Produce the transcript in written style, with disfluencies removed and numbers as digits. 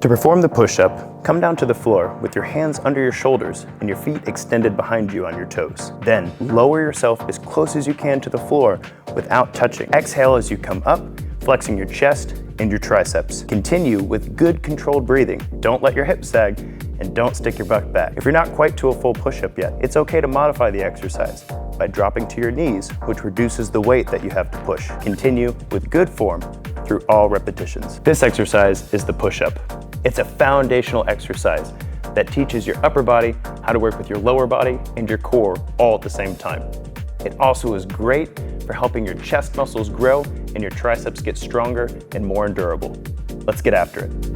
To perform the push-up, come down to the floor with your hands under your shoulders and your feet extended behind you on your toes. Then lower yourself as close as you can to the floor without touching. Exhale as you come up, flexing your chest and your triceps. Continue with good controlled breathing. Don't let your hips sag and don't stick your butt back. If you're not quite to a full push-up yet, it's okay to modify the exercise by dropping to your knees, which reduces the weight that you have to push. Continue with good form through all repetitions. This exercise is the push-up. It's a foundational exercise that teaches your upper body how to work with your lower body and your core all at the same time. It also is great for helping your chest muscles grow and your triceps get stronger and more endurable. Let's get after it.